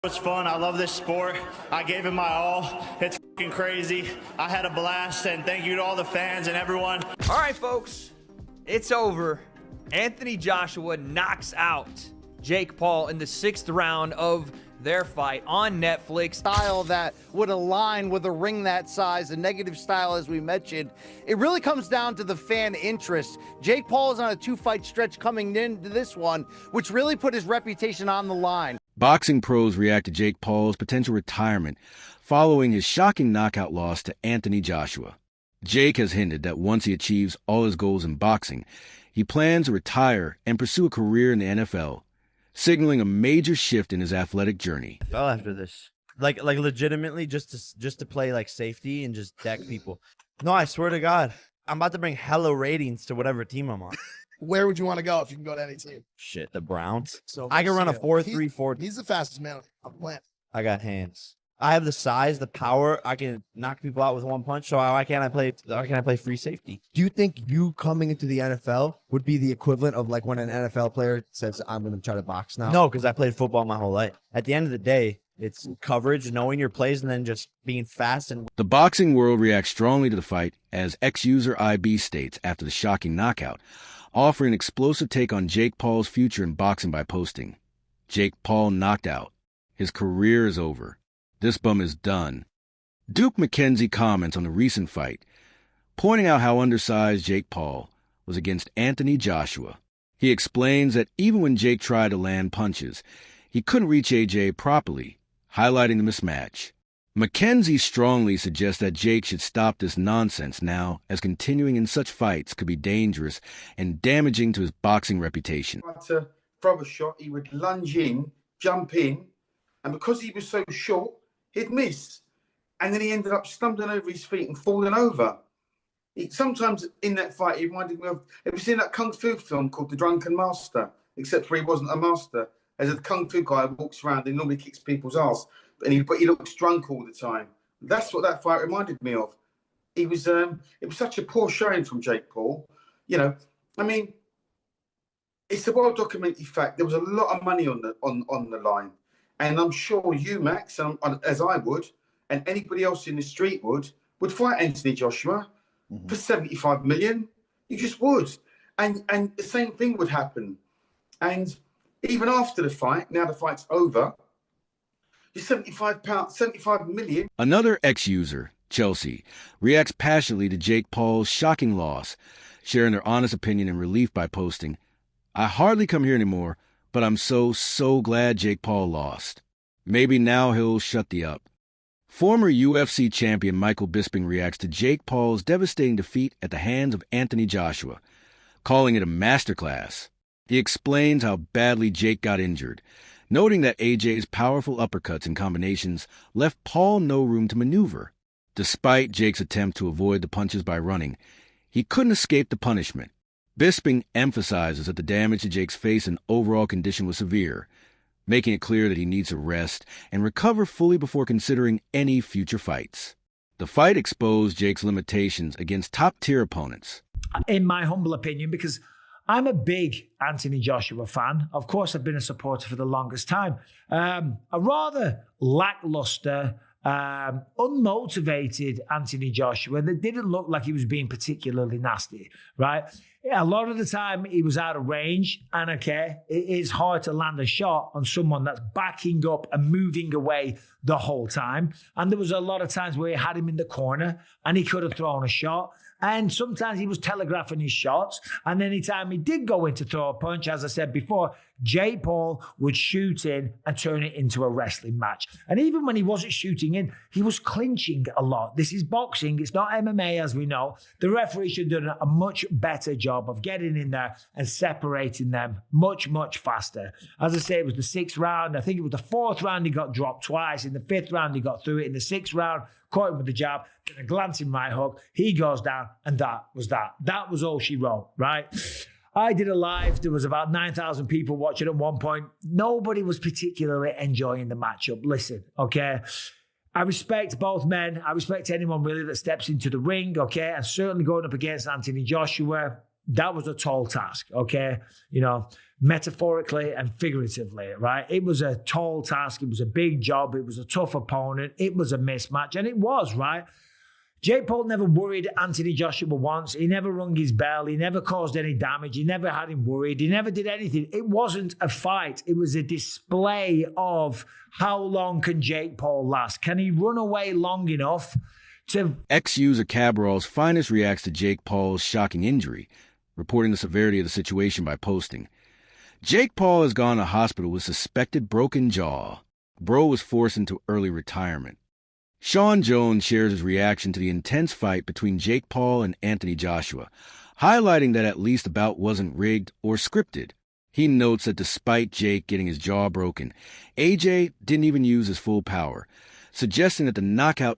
was fun. I love this sport. I gave it my all. It's fucking crazy. I had a blast, and thank you to all the fans and everyone. All right, folks, it's over. Anthony Joshua knocks out Jake Paul in the 6th round of their fight on Netflix. Style that would align with a ring that size, a negative style, as we mentioned. It really comes down to the fan interest. Jake Paul is on a 2-fight stretch coming into this one, which really put his reputation on the line. Boxing pros react to Jake Paul's potential retirement following his shocking knockout loss to Anthony Joshua. Jake has hinted that once he achieves all his goals in boxing, he plans to retire and pursue a career in the NFL, signaling a major shift in his athletic journey. I fell after this. Like legitimately just to play like safety and just deck people. No, I swear to God, I'm about to bring hella ratings to whatever team I'm on. Where would you want to go if you can go to any team? Shit, the Browns. So I can run a 4.34. He's the fastest man on the planet. I got hands. I have the size, the power. I can knock people out with one punch. So why can't I play free safety? Do you think you coming into the NFL would be the equivalent of like when an NFL player says, I'm going to try to box now? No, because I played football my whole life. At the end of the day, it's coverage, knowing your plays, and then just being fast. And the boxing world reacts strongly to the fight, as ex-user IB states after the shocking knockout, offering an explosive take on Jake Paul's future in boxing by posting, "Jake Paul knocked out. His career is over. This bum is done." Duke McKenzie comments on the recent fight, pointing out how undersized Jake Paul was against Anthony Joshua. He explains that even when Jake tried to land punches, he couldn't reach AJ properly, highlighting the mismatch. McKenzie strongly suggests that Jake should stop this nonsense now, as continuing in such fights could be dangerous and damaging to his boxing reputation. To throw a shot, he would lunge in, jump in, and because he was so short, he'd miss. And then he ended up stumbling over his feet and falling over. Sometimes in that fight, he reminded me of, have you seen that Kung Fu film called The Drunken Master? Except for he wasn't a master. As a Kung Fu guy walks around and normally kicks people's ass, but he looks drunk all the time. That's what that fight reminded me of. It was such a poor showing from Jake Paul. You know, I mean, it's a well-documented fact. There was a lot of money on the line. And I'm sure you, Max, as I would, and anybody else in the street would fight Anthony Joshua for 75 million. You just would. And the same thing would happen. And even after the fight, now the fight's over, you're 75 million. Another ex-user, Chelsea, reacts passionately to Jake Paul's shocking loss, sharing their honest opinion and relief by posting, "I hardly come here anymore, but I'm so glad Jake Paul lost. Maybe now he'll shut the up." Former UFC champion Michael Bisping reacts to Jake Paul's devastating defeat at the hands of Anthony Joshua, calling it a masterclass. He explains how badly Jake got injured, noting that AJ's powerful uppercuts and combinations left Paul no room to maneuver. Despite Jake's attempt to avoid the punches by running, he couldn't escape the punishment. Bisping emphasizes that the damage to Jake's face and overall condition was severe, making it clear that he needs to rest and recover fully before considering any future fights. The fight exposed Jake's limitations against top-tier opponents. In my humble opinion, because I'm a big Anthony Joshua fan. Of course, I've been a supporter for the longest time. A rather lackluster, unmotivated Anthony Joshua that didn't look like he was being particularly nasty, right? Yeah, a lot of the time he was out of range, and okay, it is hard to land a shot on someone that's backing up and moving away the whole time. And there was a lot of times where he had him in the corner and he could have thrown a shot. And sometimes he was telegraphing his shots. And anytime he did go in to throw a punch, as I said before, Jake Paul would shoot in and turn it into a wrestling match. And even when he wasn't shooting in, he was clinching a lot. This is boxing. It's not MMA, as we know. The referee should have done a much better job of getting in there and separating them much, much faster. As I say, it was the 6th round. I think it was the 4th round he got dropped twice. In the 5th round, he got through it. In the 6th round, caught him with the jab, then a glancing right hook. He goes down, and that was that. That was all she wrote, right? I did a live. There was about 9,000 people watching at one point. Nobody was particularly enjoying the matchup. Listen, okay? I respect both men. I respect anyone really that steps into the ring, okay? And certainly going up against Anthony Joshua, that was a tall task, okay? You know, metaphorically and figuratively, right? It was a tall task. It was a big job. It was a tough opponent. It was a mismatch, and it was, right? Jake Paul never worried Anthony Joshua once. He never rung his bell. He never caused any damage. He never had him worried. He never did anything. It wasn't a fight. It was a display of how long can Jake Paul last? Can he run away long enough to... Ex-user Cabral's Finest reacts to Jake Paul's shocking injury, reporting the severity of the situation by posting, Jake Paul has gone to hospital with suspected broken jaw. Bro was forced into early retirement. Sean Jones shares his reaction to the intense fight between Jake Paul and Anthony Joshua, highlighting that at least the bout wasn't rigged or scripted. He notes that despite Jake getting his jaw broken, AJ didn't even use his full power, suggesting that the knockout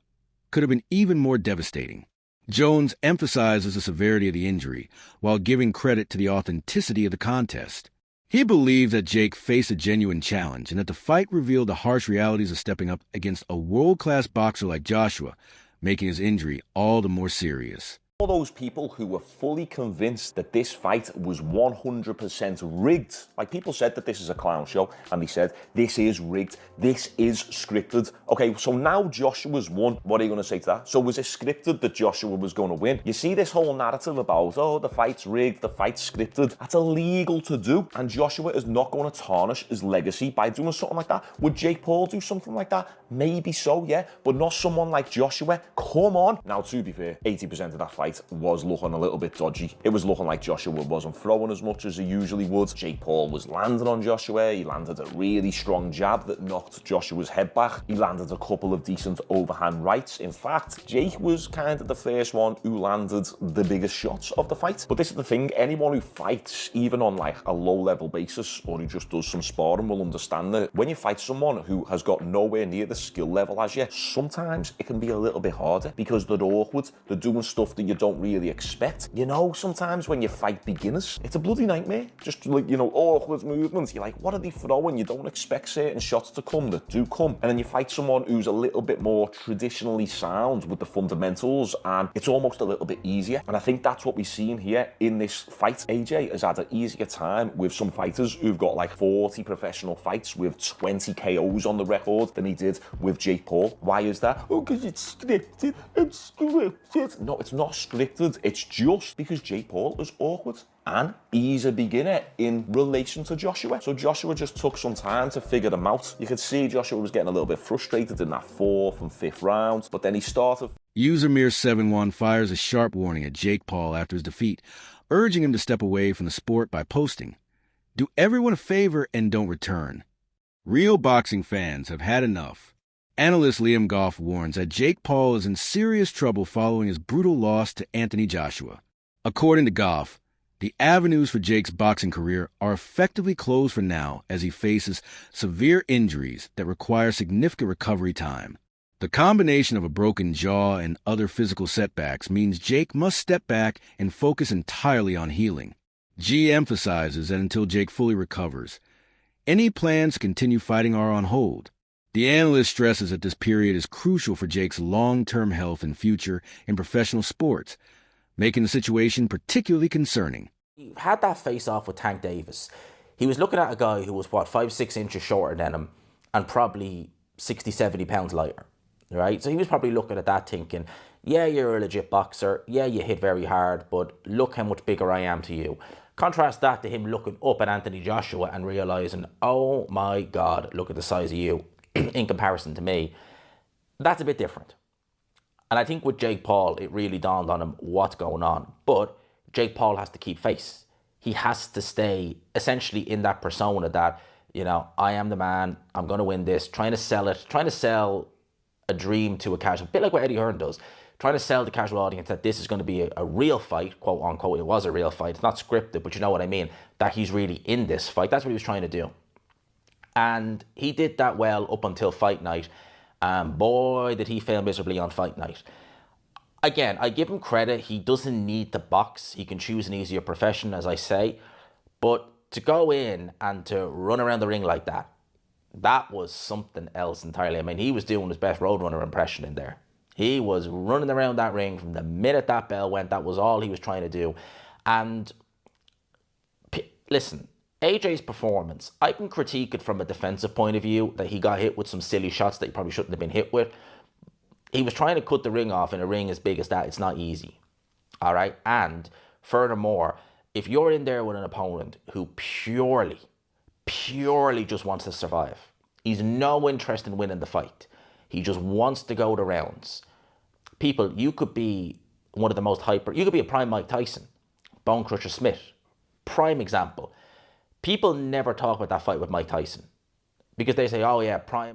could have been even more devastating. Jones emphasizes the severity of the injury, while giving credit to the authenticity of the contest. He believed that Jake faced a genuine challenge and that the fight revealed the harsh realities of stepping up against a world-class boxer like Joshua, making his injury all the more serious. All those people who were fully convinced that this fight was 100% rigged. Like, people said that this is a clown show, and they said, this is rigged, this is scripted. Okay, so now Joshua's won. What are you going to say to that? So was it scripted that Joshua was going to win? You see this whole narrative about, oh, the fight's rigged, the fight's scripted. That's illegal to do, and Joshua is not going to tarnish his legacy by doing something like that. Would Jake Paul do something like that? Maybe so, yeah, but not someone like Joshua. Come on. Now, to be fair, 80% of that fight was looking a little bit dodgy. It was looking like Joshua wasn't throwing as much as he usually would. Jake Paul was landing on Joshua. He landed a really strong jab that knocked Joshua's head back. He landed a couple of decent overhand rights. In fact, Jake was kind of the first one who landed the biggest shots of the fight. But this is the thing, anyone who fights, even on like a low-level basis, or who just does some sparring, will understand that when you fight someone who has got nowhere near the skill level as you, sometimes it can be a little bit harder because they're awkward. They're doing stuff that you don't really expect. You know, sometimes when you fight beginners, it's a bloody nightmare. Just like, you know, awkward movements. You're like, what are they throwing? You don't expect certain shots to come that do come. And then you fight someone who's a little bit more traditionally sound with the fundamentals, and it's almost a little bit easier. And I think that's what we've seen here in this fight. AJ has had an easier time with some fighters who've got like 40 professional fights with 20 KOs on the record than he did with Jake Paul. Why is that? Oh, because it's scripted. It's scripted. No, it's not scripted. It's just because Jake Paul is awkward and he's a beginner in relation to Joshua. So Joshua just took some time to figure them out. You could see Joshua was getting a little bit frustrated in that 4th and 5th round, but then he started. User Mir71 fires a sharp warning at Jake Paul after his defeat, urging him to step away from the sport by posting, "Do everyone a favor and don't return. Real boxing fans have had enough." Analyst Liam Goff warns that Jake Paul is in serious trouble following his brutal loss to Anthony Joshua. According to Goff, the avenues for Jake's boxing career are effectively closed for now as he faces severe injuries that require significant recovery time. The combination of a broken jaw and other physical setbacks means Jake must step back and focus entirely on healing. G emphasizes that until Jake fully recovers, any plans to continue fighting are on hold. The analyst stresses that this period is crucial for Jake's long-term health and future in professional sports, making the situation particularly concerning. He had that face-off with Tank Davis. He was looking at a guy who was, 5-6 inches shorter than him and probably 60, 70 pounds lighter, right? So he was probably looking at that thinking, yeah, you're a legit boxer. Yeah, you hit very hard, but look how much bigger I am to you. Contrast that to him looking up at Anthony Joshua and realizing, oh my God, look at the size of you in comparison to me. That's a bit different. And I think with Jake Paul, it really dawned on him what's going on. But Jake Paul has to keep face. He has to stay essentially in that persona that, you know, I am the man, I'm going to win this, trying to sell a dream to a casual, a bit like what Eddie Hearn does, trying to sell the casual audience that this is going to be a real fight, quote unquote. It was a real fight. It's not scripted, but you know what I mean, that he's really in this fight. That's what he was trying to do. And he did that well up until fight night. Boy, did he fail miserably on fight night. Again, I give him credit. He doesn't need to box. He can choose an easier profession, as I say. But to go in and to run around the ring like that, that was something else entirely. I mean, he was doing his best Roadrunner impression in there. He was running around that ring from the minute that bell went. That was all he was trying to do. And listen, AJ's performance, I can critique it from a defensive point of view, that he got hit with some silly shots that he probably shouldn't have been hit with. He was trying to cut the ring off in a ring as big as that. It's not easy. All right. And furthermore, if you're in there with an opponent who purely just wants to survive, he's no interest in winning the fight. He just wants to go the rounds. People, you could be one of the most you could be a prime Mike Tyson, Bone Crusher Smith, prime example. People never talk about that fight with Mike Tyson because they say, oh yeah, prime.